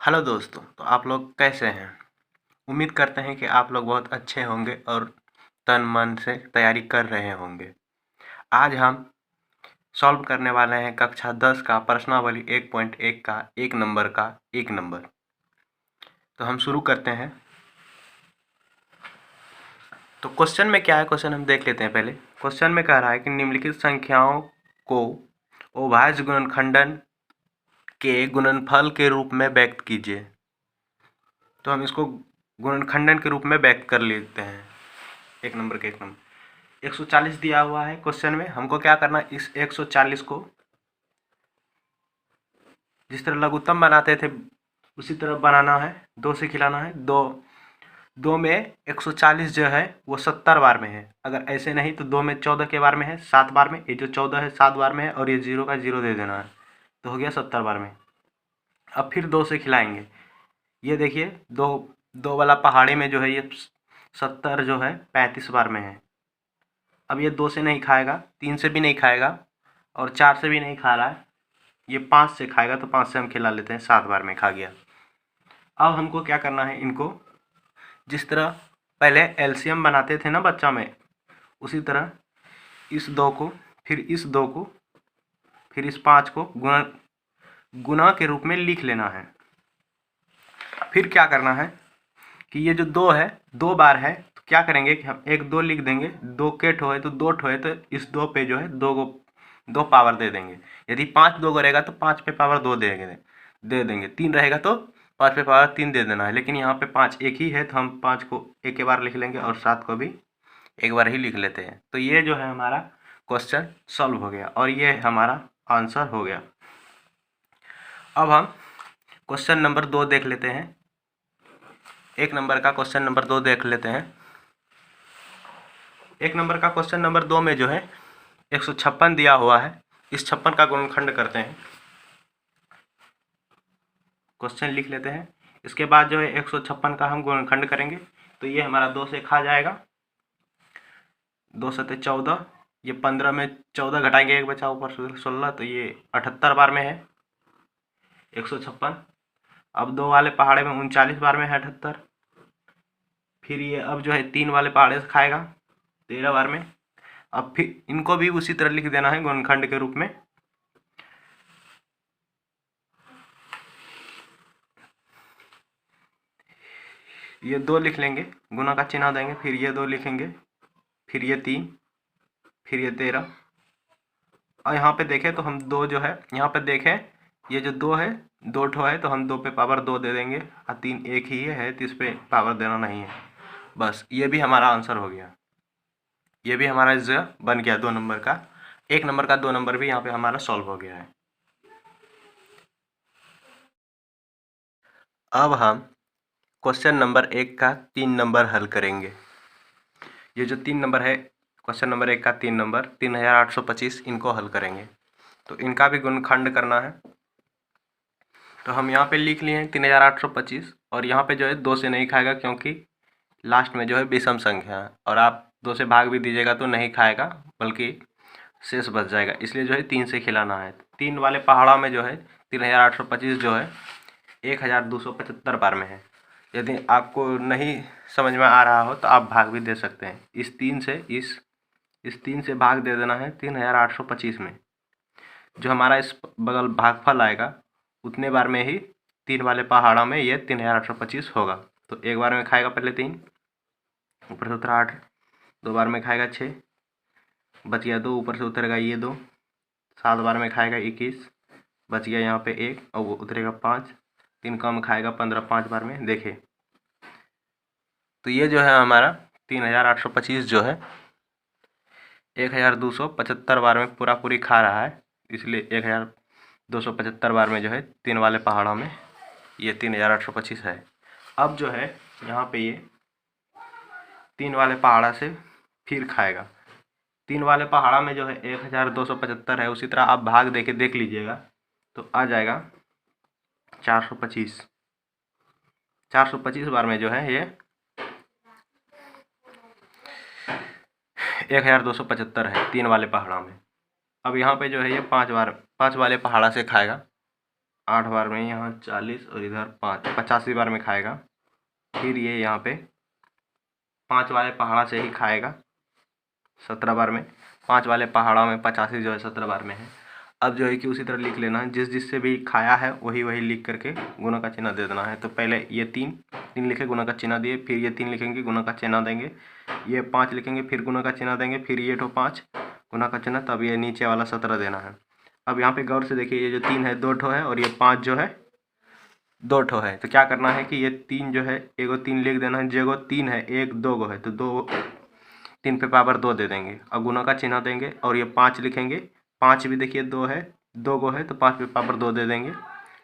Hello दोस्तों, तो आप लोग कैसे हैं? उम्मीद करते हैं कि आप लोग बहुत अच्छे होंगे और तन मन से तैयारी कर रहे होंगे। आज हम सॉल्व करने वाले हैं कक्षा 10 का प्रश्नावली 1.1 का 1 नंबर का 1 नंबर। तो हम शुरू करते हैं। तो क्वेश्चन में क्या है, क्वेश्चन हम देख लेते हैं पहले। क्वेश्चन में कह रहा है कि निम्नलिखित संख्याओं को अभाज्य गुणनखंडन के गुणनफल के रूप में व्यक्त कीजिए। तो हम इसको गुणनखंडन के रूप में व्यक्त कर लेते हैं। 1 नंबर के 1 नंबर 140 दिया हुआ है क्वेश्चन में। हमको क्या करना है, इस 140 को जिस तरह लघुत्तम बनाते थे उसी तरह बनाना है। 2 से खिलाना है। 2 में 140 जो है वो 70 बार में है। अगर ऐसे नहीं तो 2 में 14 के बार में है, 7 बार में। ये जो 14 है 7 बार में है और ये 0 का 0 दे देना है, तो हो गया 70 बार में। अब फिर 2 से खिलाएंगे। ये देखिए, दो वाला पहाड़ी में जो है ये 70 जो है 35 बार में है। अब ये 2 से नहीं खाएगा, 3 से भी नहीं खाएगा और 4 से भी नहीं खा रहा है। ये 5 से खाएगा, तो 5 से हम खिला लेते हैं। 7 बार में खा गया। अब हमको क्या करना है, इनको जिस तरह पहले एलसीएम बनाते थे ना बच्चा में, उसी तरह इस 2 को, फिर इस 2 को, फिर इस 5 को गुणा के रूप में लिख लेना है। फिर क्या करना है कि ये जो 2 है 2 बार है, तो क्या करेंगे कि हम 1 2 लिख देंगे। 2 के ठो है तो 2 ठो है, तो इस 2 पे जो है 2 पावर दे देंगे। यदि 5 2 रहेगा तो 5 पे पावर 2 दे देंगे। 3 रहेगा तो 5 पे पावर 3 दे देना है। लेकिन यहाँ पे 5 एक ही है, तो हम 5 को एक ही बार लिख लेंगे और 7 को भी एक बार ही लिख लेते हैं। तो ये जो है हमारा क्वेश्चन सॉल्व हो गया और ये हमारा आंसर हो गया। अब हम क्वेश्चन नंबर 2 देख लेते हैं। 1 नंबर का क्वेश्चन नंबर 2 देख लेते हैं। 1 नंबर का क्वेश्चन नंबर 2 में जो है 156 दिया हुआ है। इस 56 का गुणनखंड करते हैं। क्वेश्चन लिख लेते हैं। इसके बाद जो है 156 का हम गुणनखंड करेंगे, तो ये हमारा 2 से खा जाएगा। 2 सते 14, ये 15 में 14 घटाएंगे, एक बचा ऊपर 16, तो ये 78 बार में है 156। अब 2 वाले पहाड़े में 39 बार में है 78। फिर ये अब जो है 3 वाले पहाड़े से खाएगा 13 बार में। अब फिर इनको भी उसी तरह लिख देना है गुणनखंड के रूप में। ये 2 लिख लेंगे, गुना का चिन्ह देंगे, फिर ये 2 लिखेंगे, फिर ये 3, फिर ये 13। और यहाँ पे देखें तो हम 2 जो है, यहाँ पे देखें ये जो 2 है 2 ठो है, तो हम 2 पे पावर 2 दे देंगे और 3 एक ही है, तो इस पे पावर देना नहीं है। बस ये भी हमारा आंसर हो गया। ये भी हमारा जो बन गया 2 नंबर का। 1 नंबर का 2 नंबर भी यहाँ पे हमारा सॉल्व हो गया है। अब हम क्वेश्चन नंबर 1 का 3 नंबर हल करेंगे। ये जो 3 नंबर है, क्वेश्चन नंबर 1 का 3 नंबर 3825, इनको हल करेंगे। तो इनका भी गुणनखंड करना है। तो हम यहाँ पे लिख लिए हैं 3825, और यहाँ पे जो है 2 से नहीं खाएगा क्योंकि लास्ट में जो है विषम संख्या है, और आप 2 से भाग भी दीजिएगा तो नहीं खाएगा, बल्कि शेष बच जाएगा। इसलिए जो है 3 से खिलाना है। 3 वाले पहाड़ा में जो है 3825 जो है 1275 बार में है। यदि आपको नहीं समझ में आ रहा हो तो आप भाग भी दे सकते हैं। इस 3 से भाग दे देना है 3825 में। जो हमारा इस बगल भागफल आएगा उतने बार में ही 3 वाले पहाड़ा में ये 3825 होगा। तो एक बार में खाएगा पहले 3, ऊपर से उतरा 8, 2 बार में खाएगा 6, बच गया 2, ऊपर से उतरेगा ये 2, 7 बार में खाएगा 21, बच गया यहाँ पे 1 और वो उतरेगा 5, 3 कम खाएगा 15, 5 बार में। देखे तो ये जो है हमारा 3825 जो है 1275 बार में पूरा पूरी खा रहा है, इसलिए 1275 बार में जो है 3 वाले पहाड़ों में ये 3825 है। अब जो है यहाँ पे ये 3 वाले पहाड़ा से फिर खाएगा। 3 वाले पहाड़ा में जो है 1275 है, उसी तरह आप भाग दे के देख लीजिएगा तो आ जाएगा 425। 425 बार में जो है ये 1275 है 3 वाले पहाड़ा में। अब यहाँ पे जो है ये 5 वाले पहाड़ा से खाएगा 8 बार में यहाँ 40 और इधर 5, 85 बार में खाएगा। फिर ये यहाँ पे 5 वाले पहाड़ा से ही खाएगा 17 बार में। 5 वाले पहाड़ा में 85 जो है 17 बार में है। अब जो है कि उसी तरह लिख लेना है, जिससे भी खाया है वही लिख करके गुना का चिन्ह दे देना है। तो पहले ये 3 लिखे, गुना का चिन्ह दिए, फिर ये 3 लिखेंगे, गुना का चिन्ह देंगे, ये 5 लिखेंगे, फिर गुना का चिन्ह देंगे, फिर ये 5 गुना का चिन्ह, तब ये नीचे वाला 17 देना है। अब यहाँ पे गौर से देखिए, ये जो 3 है 2 ठो है और ये 5 जो है 2 ठो है। तो क्या करना है कि ये 3 जो है एगो 3 लिख देना है, जेगो 3 है 1 2 गो है तो 2 3 पे पावर 2 दे देंगे और गुना का चिन्ह देंगे और ये 5 लिखेंगे। 5 भी देखिए 2 है 2 गो है तो 5 पे पावर 2 दे देंगे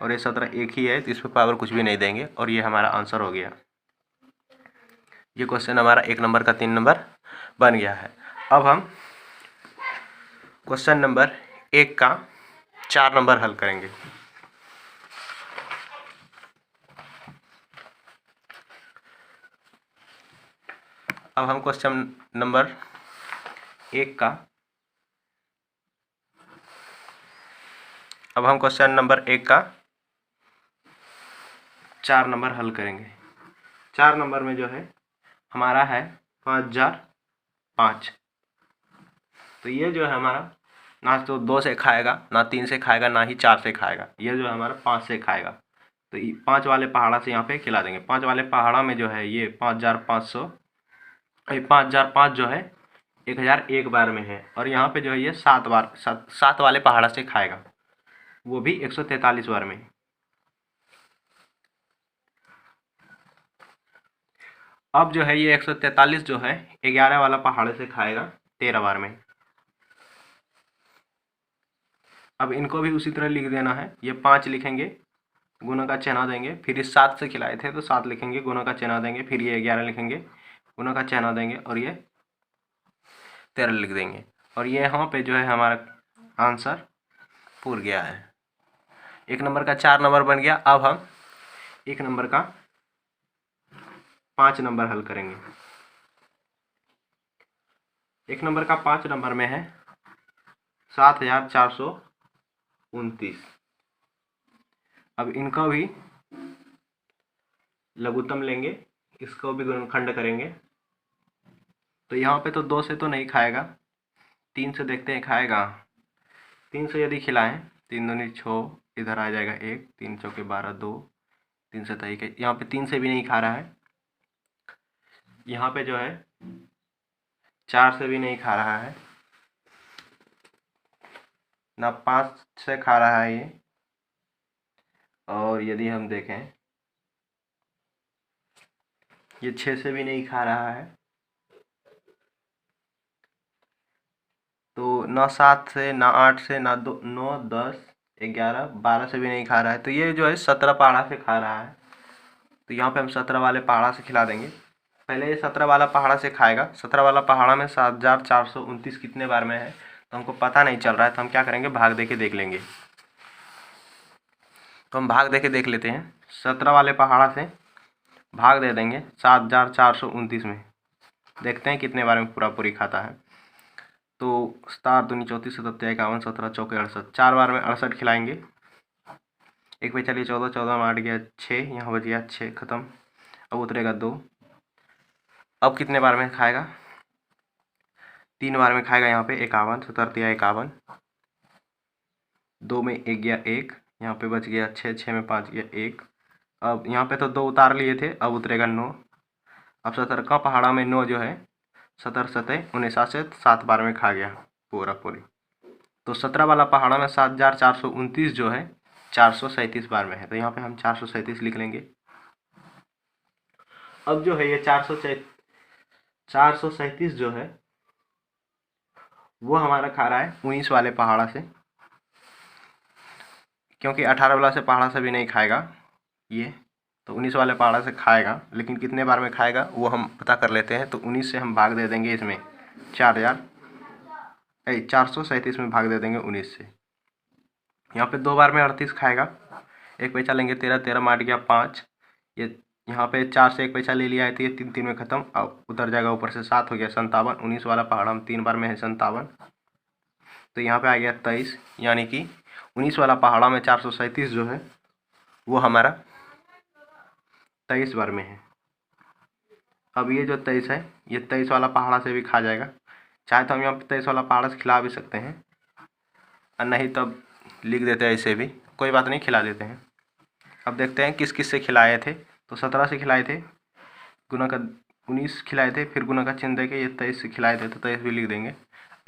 और ये 17 एक ही है तो इस पे पावर कुछ भी नहीं देंगे और ये हमारा आंसर हो गया। ये क्वेश्चन हमारा 1 नंबर का 3 नंबर बन गया है। अब हम क्वेश्चन नंबर 1 का 4 नंबर हल करेंगे। अब हम क्वेश्चन नंबर 1 का 4 नंबर हल करेंगे। 4 नंबर में जो है हमारा है 5005। तो ये जो है हमारा ना तो 2 से खाएगा, ना 3 से खाएगा, ना ही 4 से खाएगा। ये जो है हमारा 5 से खाएगा। तो 5 वाले पहाड़ा से यहाँ पे खिला देंगे। 5 वाले पहाड़ा में जो है ये 5500, 5005 जो है 1001 बार में है और यहाँ पे जो है ये 7 बार 7 वाले पहाड़ा से खाएगा, वो भी 143 बार में। अब जो है ये 143 जो है 11 वाला पहाड़े से खाएगा 13 बार में। अब इनको भी उसी तरह लिख देना है। ये 5 लिखेंगे, गुना का चिन्ह देंगे, फिर इस 7 से खिलाए थे तो 7 लिखेंगे, गुना का चिन्ह देंगे, फिर ये 11 लिखेंगे, गुना का चिन्ह देंगे और ये 13 लिख देंगे और ये यहाँ पे जो है हमारा आंसर पूर गया है। 1 नंबर का 4 नंबर बन गया। अब हम 1 नंबर का 5 नंबर हल करेंगे। 1 नंबर का 5 नंबर में है 7429। अब इनका भी लघुत्तम लेंगे, इसको भी गुणनखंड करेंगे। तो यहाँ पे तो 2 से तो नहीं खाएगा, 3 से देखते हैं खाएगा। 3 से यदि खिलाएं, 3 दूनी 6, इधर आ जाएगा 1, 3 चौके 12, 2, 3 से 23। यहाँ पे 3 से भी नहीं खा रहा है। यहाँ पे जो है 4 से भी नहीं खा रहा है, ना 5 से खा रहा है ये। और यदि हम देखें ये 6 से भी नहीं खा रहा है, तो ना 7 से, ना 8 से, ना 2, 9, 10, 11, 12 से भी नहीं खा रहा है। तो ये जो है 17 पहाड़ा से खा रहा है। तो यहाँ पे हम 17 वाले पहाड़ा से खिला देंगे। पहले ये 17 वाला पहाड़ा से खाएगा। 17 वाला पहाड़ा में 7429 कितने बार में है तो हमको पता नहीं चल रहा है, तो हम क्या करेंगे, भाग दे के देख लेंगे। तो हम भाग दे के देख लेते हैं। 17 वाले पहाड़ा से भाग दे देंगे 7429 में, देखते हैं कितने बार में पूरा पूरी खाता है। तो 7 दूनी 34, 77, 51, 17 चौके 68, 4 बार में 68 खिलाएंगे। 1 पे चलिए 14, 14 में 8 गया 6, यहाँ बच गया 6 खत्म। अब उतरेगा 2। अब कितने बार में खाएगा, 3 बार में खाएगा। यहाँ पे 51, 17 या 51, 2 में 1 गया 1, यहाँ पे बच गया 6, 6 में 5 गया 1। अब यहाँ पे तो 2 उतार लिए थे, अब उतरेगा 9। अब 17 का पहाड़ा में 9 जो है 17, 17, 19 से 7 बार में खा गया पूरा पूरी। तो 17 वाला पहाड़ा में 7429 जो है 437 बार में है। तो यहाँ पे हम 437 लिख लेंगे। अब जो है ये 437 जो है वो हमारा खा रहा है 19 वाले पहाड़ा से, क्योंकि 18 वाला से पहाड़ा से भी नहीं खाएगा ये, तो 19 वाले पहाड़ा से खाएगा। लेकिन कितने बार में खाएगा वो हम पता कर लेते हैं। तो 19 से हम भाग दे देंगे इसमें 437 में भाग दे देंगे 19 से। यहाँ पे 2 बार में 38 खाएगा। 1 पैसा लेंगे 13, 13 में 8 गया 5। ये यहाँ पे 4 से 1 पैसा ले लिया है तो ये 3, 3 में ख़त्म। अब उतर जाएगा ऊपर से 7 हो गया 57। 19 वाला पहाड़ा हम 3 बार में है 57। तो यहाँ पे आ गया 23, यानी कि 19 वाला पहाड़ा में 437 जो है वो हमारा 23 बार में है। अब ये जो 23 है ये 23 वाला पहाड़ा से भी खा जाएगा। चाहे तो हम यहाँ पे 23 वाला पहाड़ा से खिला भी सकते हैं, और नहीं तब लिख देते हैं, ऐसे भी कोई बात नहीं, खिला देते हैं। अब देखते हैं किस किस से खिलाए थे। तो 17 से खिलाए थे, गुना का 19 खिलाए थे, फिर गुना का चिन्ह देके ये 23 से खिलाए थे, तो 23 भी लिख देंगे।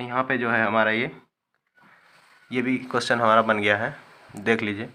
यहाँ पे जो है हमारा ये भी क्वेश्चन हमारा बन गया है, देख लीजिए।